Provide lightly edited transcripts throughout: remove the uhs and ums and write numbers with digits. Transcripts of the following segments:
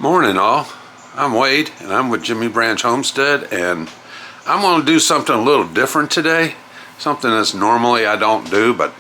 Morning all, I'm Wade and I'm with Jimmy Branch Homestead, and I'm going to do something a little different today. Something that's normally I don't do, but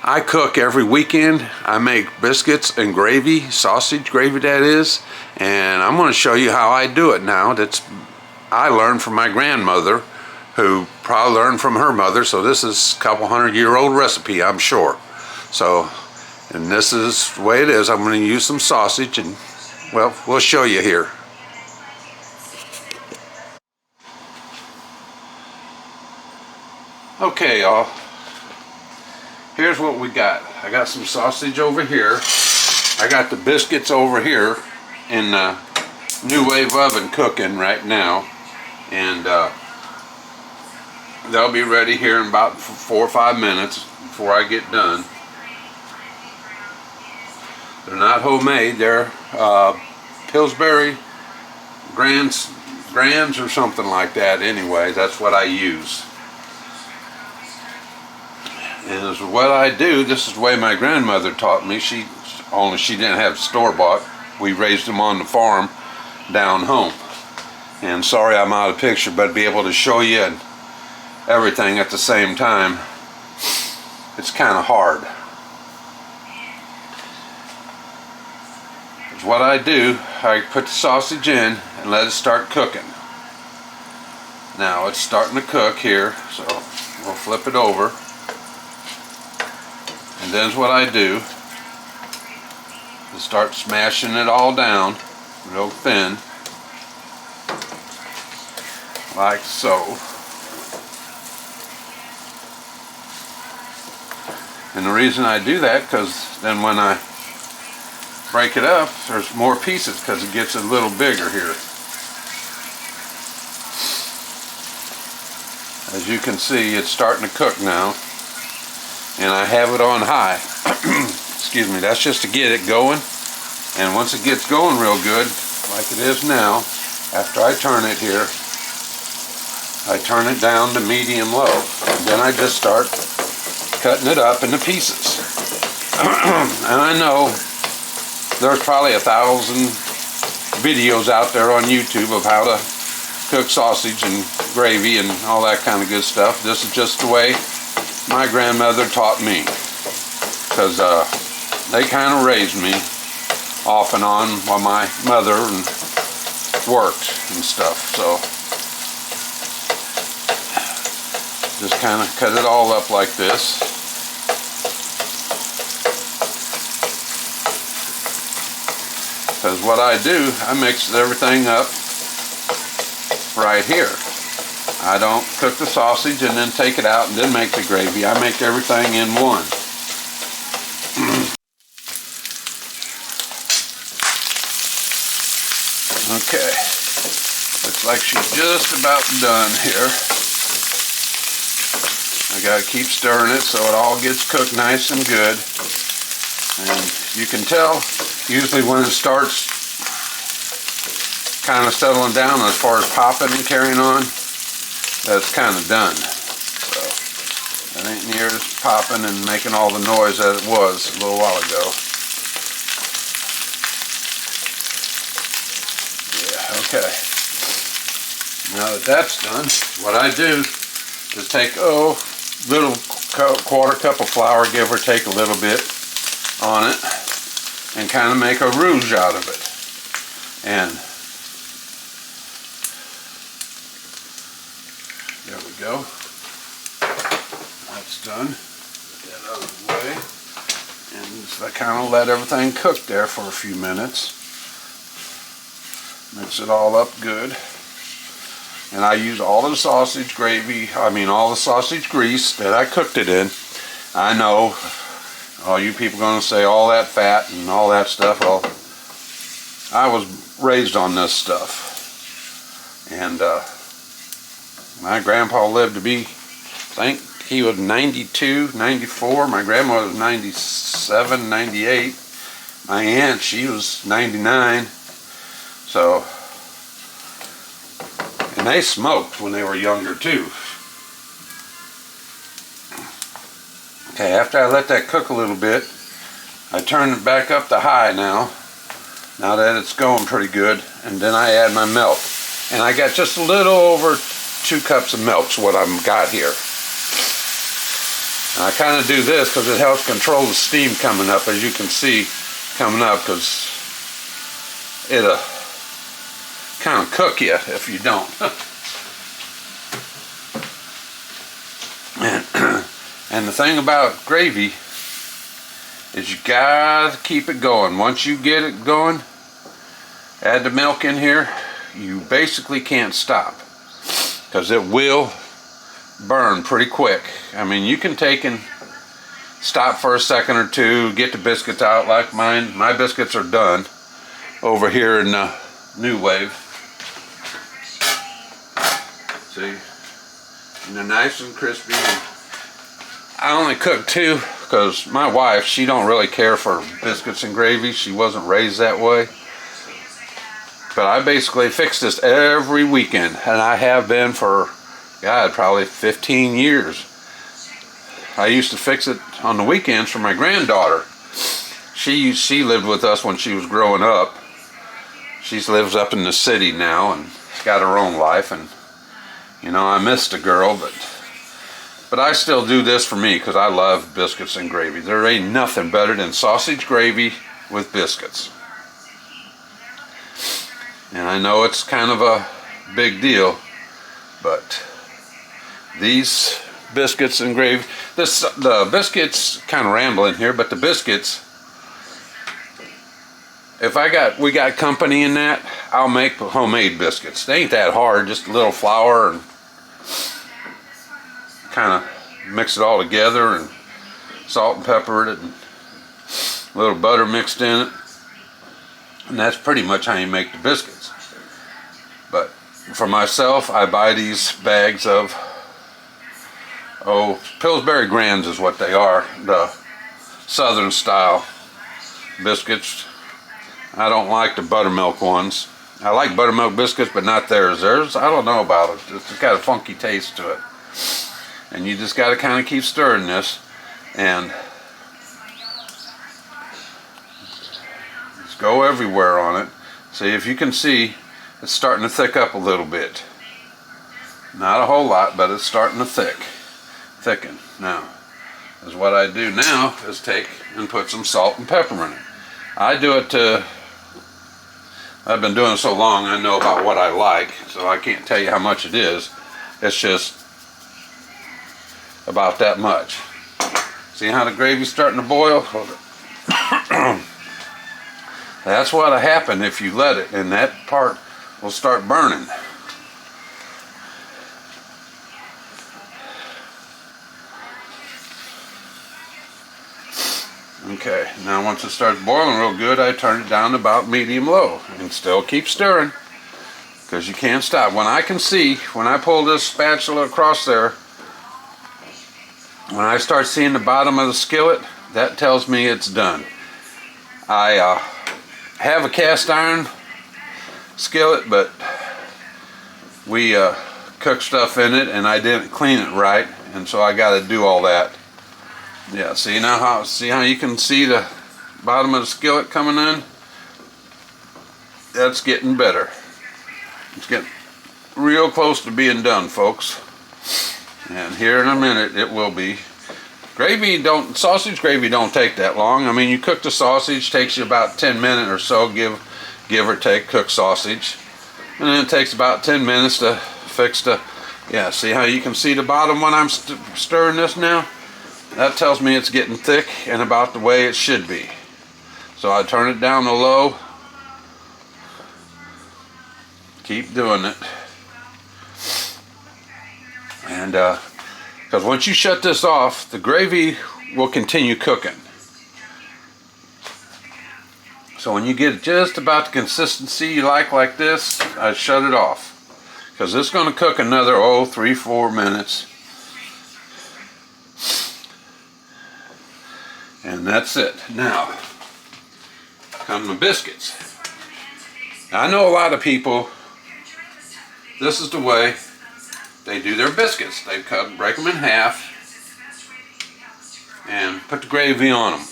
I cook every weekend. I make biscuits and gravy, sausage gravy that is, and I'm going to show you how I do it now. I learned from my grandmother, who probably learned from her mother, so this is a couple 100-year-old recipe, I'm sure. And this is the way it is. I'm going to use some sausage, and well, we'll show you here. Okay, y'all. Here's what we got. I got some sausage over here. I got the biscuits over here in the New Wave oven cooking right now. And they'll be ready here in about 4 or 5 minutes before I get done. They're not homemade. They're Pillsbury Grands or something like that. Anyway, that's what I use. And this is what I do. This is the way my grandmother taught me. She didn't have store-bought. We raised them on the farm down home. And sorry I'm out of picture, but be able to show you everything at the same time, it's kind of hard. What I do, I put the sausage in and let it start cooking. Now it's starting to cook here, so we'll flip it over. And then what I do is start smashing it all down real thin, like so. And the reason I do that, because then when I break it up, there's more pieces because it gets a little bigger here. As you can see, it's starting to cook now, and I have it on high. Excuse me, that's just to get it going. And once it gets going real good, like it is now, after I turn it here, I turn it down to medium low. And then I just start cutting it up into pieces. And I know there's probably 1,000 videos out there on YouTube of how to cook sausage and gravy and all that kind of good stuff. This is just the way my grandmother taught me, because they kind of raised me off and on while my mother worked and stuff. So just kind of cut it all up like this. Because what I do, I mix everything up right here. I don't cook the sausage and then take it out and then make the gravy. I make everything in one. Okay. Looks like she's just about done here. I gotta keep stirring it so it all gets cooked nice and good. And you can tell usually when it starts kind of settling down as far as popping and carrying on, that's kind of done. So it ain't near as popping and making all the noise that it was a little while ago. Yeah, okay. Now that that's done, what I do is take little quarter cup of flour, give or take a little bit on it, and kind of make a rouge out of it. And there we go. That's done. Put that out of the way. And just I kind of let everything cook there for a few minutes. Mix it all up good. And I use all the sausage gravy, all the sausage grease that I cooked it in. I know all you people are going to say all that fat and all that stuff. Well, I was raised on this stuff. And my grandpa lived to be, I think he was 92, 94. My grandmother was 97, 98. My aunt, she was 99. So, and they smoked when they were younger too. Okay, after I let that cook a little bit, I turn it back up to high now. Now that it's going pretty good, and then I add my milk. And I got just a little over 2 cups of milk's what I've got here. And I kind of do this because it helps control the steam coming up, as you can see coming up, because it'll kind of cook you if you don't. And the thing about gravy is you gotta keep it going. Once you get it going, add the milk in here, you basically can't stop, because it will burn pretty quick. I mean, you can take and stop for a second or two, get the biscuits out like mine. My biscuits are done over here in the New Wave. See? And they're nice and crispy. I only cook 2 because my wife, she don't really care for biscuits and gravy. She wasn't raised that way. But I basically fix this every weekend, and I have been for, God, probably 15 years. I used to fix it on the weekends for my granddaughter. She lived with us when she was growing up. She lives up in the city now and got her own life, and you know, I missed the girl, but I still do this for me because I love biscuits and gravy. There ain't nothing better than sausage gravy with biscuits. And I know it's kind of a big deal, but these biscuits and gravy, the biscuits, kind of rambling here, but the biscuits, if we got company in that, I'll make homemade biscuits. They ain't that hard, just a little flour and kind of mix it all together, and salt and pepper it, and a little butter mixed in it, and that's pretty much how you make the biscuits. But for myself, I buy these bags of Pillsbury Grands is what they are, the southern style biscuits. I don't like the buttermilk ones. I like buttermilk biscuits, but not theirs. Theirs, I don't know about it. It's got a funky taste to it. And you just got to kind of keep stirring this, and just go everywhere on it. See, if you can see, it's starting to thick up a little bit. Not a whole lot, but it's starting to thicken. Now, is what I do now is take and put some salt and pepper in it. I do it to, I've been doing it so long, I know about what I like, so I can't tell you how much it is. It's just about that much. See how the gravy's starting to boil? That's what'll happen if you let it, and that part will start burning. Okay, now once it starts boiling real good, I turn it down to about medium-low and still keep stirring, because you can't stop. When I can see, when I pull this spatula across there, when I start seeing the bottom of the skillet, that tells me it's done. I have a cast iron skillet, but we cook stuff in it and I didn't clean it right, and so I got to do all that. Yeah, see how you can see the bottom of the skillet coming in? That's getting better. It's getting real close to being done, folks. And here in a minute it will be. Sausage gravy don't take that long. I mean, you cook the sausage, takes you about 10 minutes or so, give or take, cook sausage. And then it takes about 10 minutes to fix the, yeah, see how you can see the bottom when I'm stirring this now? That tells me it's getting thick and about the way it should be. So I turn it down to low. Keep doing it. And because once you shut this off, the gravy will continue cooking. So when you get just about the consistency you like this, I shut it off. Because it's going to cook another 3-4 minutes. And that's it. Now, come the biscuits. Now, I know a lot of people, this is the way they do their biscuits. They break them in half and put the gravy on them.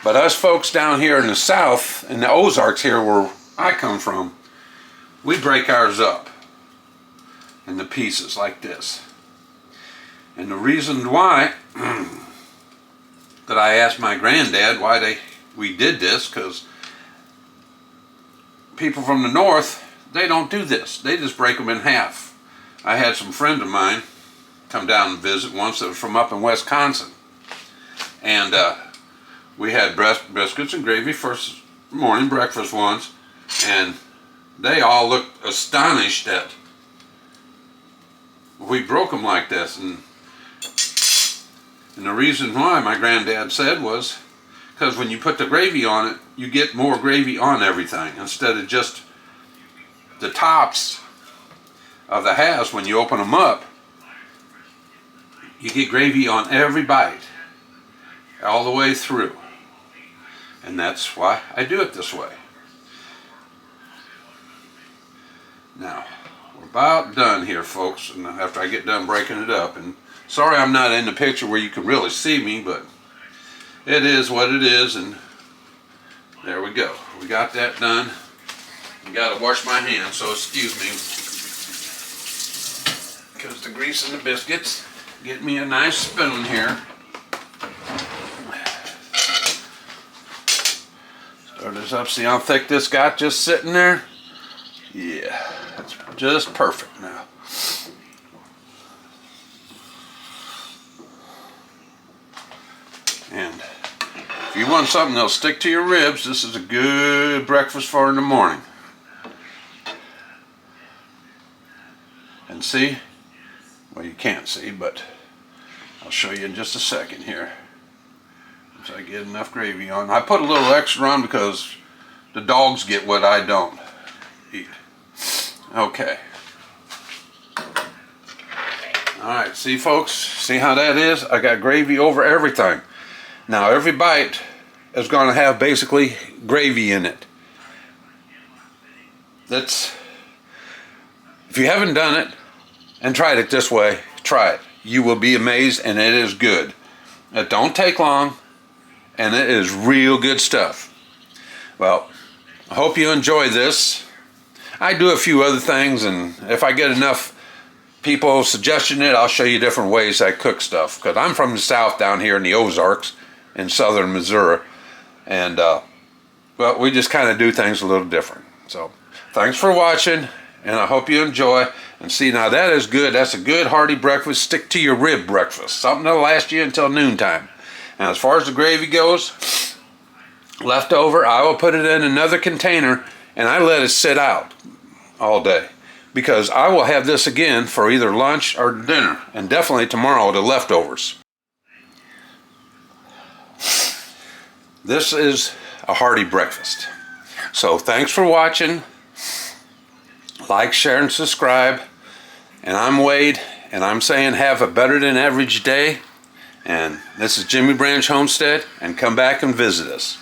But us folks down here in the south, in the Ozarks here where I come from, we break ours up into pieces like this. And the reason why that I asked my granddad why we did this, because people from the north, they don't do this. They just break them in half. I had some friend of mine come down and visit once that was from up in Wisconsin. And we had biscuits and gravy first morning breakfast once, and they all looked astonished that we broke them like this. And the reason why, my granddad said, was because when you put the gravy on it, you get more gravy on everything instead of just the tops of the halves. When you open them up, you get gravy on every bite all the way through. And that's why I do it this way. Now, we're about done here, folks, and after I get done breaking it up. And sorry I'm not in the picture where you can really see me, but it is what it is, and there we go. We got that done. I gotta wash my hands, so excuse me, because the grease in the biscuits. Get me a nice spoon here. Stir this up, see how thick this got just sitting there? Yeah, that's just perfect now. And if you want something that'll stick to your ribs, this is a good breakfast for in the morning. And see, well, you can't see, but I'll show you in just a second here. Once I get enough gravy on. I put a little extra on because the dogs get what I don't eat. Okay. Alright, see folks, see how that is? I got gravy over everything. Now every bite is going to have basically gravy in it. If you haven't done it and tried it this way, try it. You will be amazed, and it is good. It don't take long, and it is real good stuff. Well, I hope you enjoy this. I do a few other things, and if I get enough people suggesting it, I'll show you different ways I cook stuff. Because I'm from the south down here in the Ozarks in southern Missouri, and well, we just kind of do things a little different. So thanks for watching, and I hope you enjoy. And see, now that is good. That's a good hearty breakfast. Stick to your rib breakfast. Something that'll last you until noontime. Now as far as the gravy goes, left over, I will put it in another container and I let it sit out all day, because I will have this again for either lunch or dinner, and definitely tomorrow the leftovers. This is a hearty breakfast. So thanks for watching. Like, share, and subscribe. And I'm Wade, and I'm saying have a better than average day. And this is Jimmy Branch Homestead, and come back and visit us.